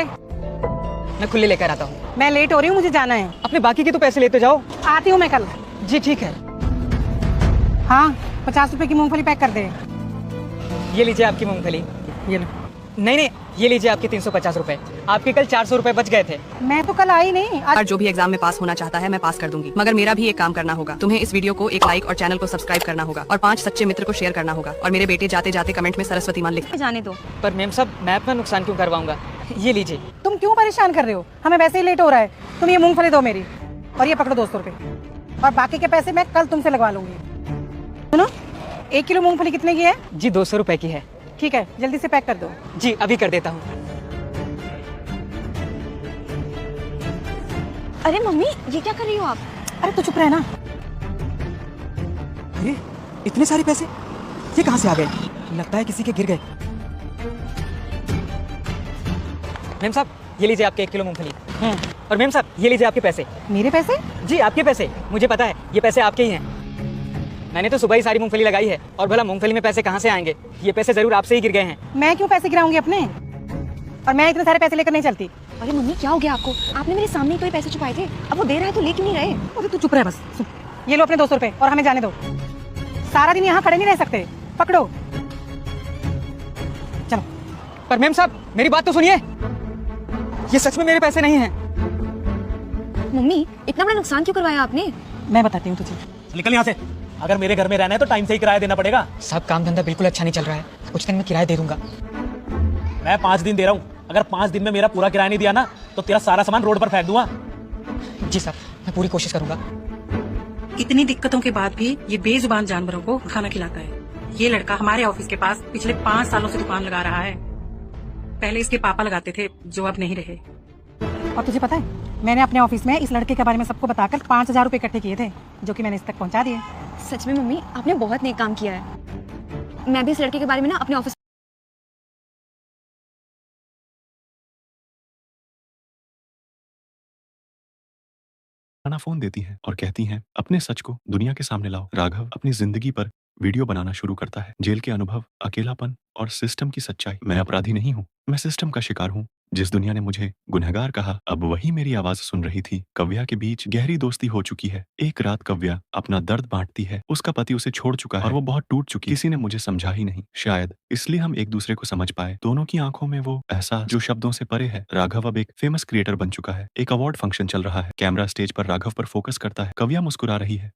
खुले। मैं खुले लेकर आता हूँ। मैं लेट हो रही हूँ, मुझे जाना है। अपने बाकी के तो पैसे लेते जाओ। आती हूँ मैं कल। जी ठीक है। हाँ, 50 रुपए की मूंगफली पैक कर दे। ये लीजिए आपकी मूंगफली। ये लो। नहीं, ये लीजिए आपके 350 रुपए। आपके कल 400 रुपए बच गए थे। मैं तो कल आई नहीं आज। जो भी एग्जाम में पास होना चाहता है मैं पास कर दूंगी, मगर मेरा भी एक काम करना होगा। तुम्हें इस वीडियो को एक लाइक और चैनल को सब्सक्राइब करना होगा और 5 सच्चे मित्र को शेयर करना होगा और मेरे बेटे जाते जाते कमेंट में सरस्वती मान लिख जाने दो। पर मैम साहब, मैं अपना नुकसान क्यों करवाऊंगा? ये लीजिए। तुम क्यों परेशान कर रहे हो? हमें वैसे ही लेट हो रहा है। तुम ये मूंगफली दो मेरी, और ये पकड़ो 200 रुपए, और बाकी के पैसे मैं कल तुमसे लगवा लूंगी। सुनो, 1 किलो मूंगफली कितने की है? जी 200 रुपए की है। ठीक है, जल्दी से पैक कर दो। जी अभी कर देता हूँ। अरे मम्मी, ये क्या कर रही हो आप? अरे तू चुप रहे ना। ये इतने सारे पैसे ये कहाँ से आ गए? लगता है किसी के गिर गए। मैम साहब, ये लीजिए आपके 1 किलो मूंगफली। और मैम साहब, ये लीजिए आपके पैसे। मेरे पैसे? जी आपके पैसे। मुझे पता है ये पैसे आपके ही हैं। मैंने तो सुबह ही सारी मूंगफली लगाई है, और भला मूंगफली में पैसे कहाँ से आएंगे? ये पैसे जरूर आपसे ही गिर गए हैं। मैं क्यों पैसे गिराऊंगी अपने? और मैं इतने सारे पैसे लेकर नहीं चलती। अरे मम्मी, क्या हो गया आपको? आपने मेरे सामने ही तो ये पैसे छुपाए थे, अब वो दे रहा है तो ले क्यों नहीं रहे? अरे तू चुप रहे बस। सुन, ये लो अपने 200 रुपए और हमें जाने दो। सारा दिन यहाँ खड़े नहीं रह सकते। पकड़ो, चलो। पर मैम साहब, मेरी बात तो सुनिए। ये सच में मेरे पैसे नहीं हैं। मम्मी, इतना बड़ा नुकसान क्यों करवाया आपने? मैं बताती हूँ तुझे। निकल यहाँ से। अगर मेरे घर में रहना है तो टाइम से ही किराया देना पड़ेगा। साहब, काम धंधा बिल्कुल अच्छा नहीं चल रहा है। कुछ दिन में किराया दे दूंगा। मैं 5 दिन दे रहा हूँ। अगर 5 दिन में मेरा पूरा किराया नहीं दिया ना, तो तेरा सारा सामान रोड पर फेंक दूंगा। जी साहब, मैं पूरी कोशिश करूंगा। इतनी दिक्कतों के बाद भी ये बेजुबान जानवरों को खाना खिलाता है। ये लड़का हमारे ऑफिस के पास पिछले 5 सालों से दुकान लगा रहा है। पहले इसके पापा लगाते थे, जो अब नहीं रहे। और तुझे पता है, मैंने अपने ऑफिस में इस लड़के के बारे में सबको बताकर 5000 रुपए इकट्ठे किए थे, जो कि मैंने इस तक पहुंचा दिए। सच में मम्मी, आपने बहुत नेक काम किया है। मैं भी इस लड़के के बारे में ना अपने ऑफिस खाना फोन देती हैं और कहती हैं अपने सच को दुनिया के सामने लाओ। राघव अपनी जिंदगी पर वीडियो बनाना शुरू करता है। जेल के अनुभव, अकेलापन और सिस्टम की सच्चाई। मैं अपराधी नहीं हूँ, मैं सिस्टम का शिकार हूँ। जिस दुनिया ने मुझे गुनहगार कहा, अब वही मेरी आवाज सुन रही थी। कव्या के बीच गहरी दोस्ती हो चुकी है। एक रात कव्या अपना दर्द बांटती है। उसका पति उसे छोड़ चुका है और वो बहुत टूट चुकी। किसी ने मुझे समझा ही नहीं। शायद इसलिए हम एक दूसरे को समझ पाए। दोनों की आंखों में वो एहसास जो शब्दों से परे है। राघव अब एक फेमस क्रिएटर बन चुका है। एक अवार्ड फंक्शन चल रहा है। कैमरा स्टेज पर राघव पर फोकस करता है। कव्या मुस्कुरा रही है।